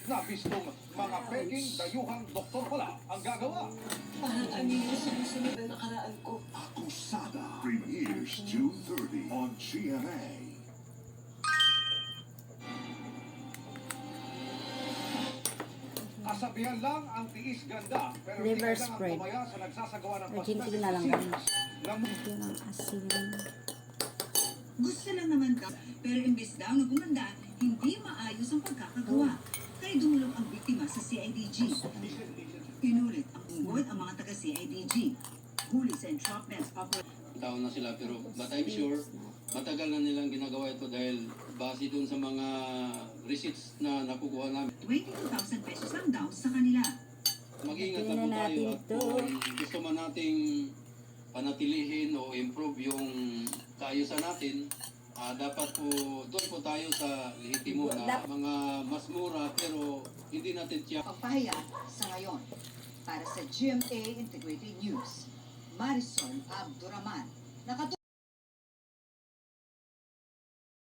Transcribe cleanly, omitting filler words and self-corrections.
Nabistong mga peking dayuhang doktor pala ang gagawa. Parang anino sumusunod na nakaraan ko. Acusada premieres 2:30 on GMA. Kasabihan lang ang tiis ganda, pero hindi Liver kailangan spread. tumaya sa nagsasagawa ng Argentina na lang plastic kami. Lam- Lagyan ng asin. Gusto lang naman daw, pero imbes daw na gumanda, hindi maayos ang pagkakagawa. Kaya dumulog ang biktima sa CIDG. Pinulit ang unggoy ang mga taga-CIDG. Huli sa entrapment Taon na sila pero but I'm sure matagal na nilang ginagawa ito dahil base dun sa mga receipts na nakukuha namin. 22,000 pesos lang daw sa kanila. Mag-iingat Tingnan na po tayo natin at ito. kung gusto man nating panatilihin o improve yung kaayusan natin, dapat po doon po tayo sa lehitimo na mga mas mura pero hindi natin tiyak. Papahiya sa ngayon. Para sa GMA Integrated News, Marisol Abduraman, nakatutok.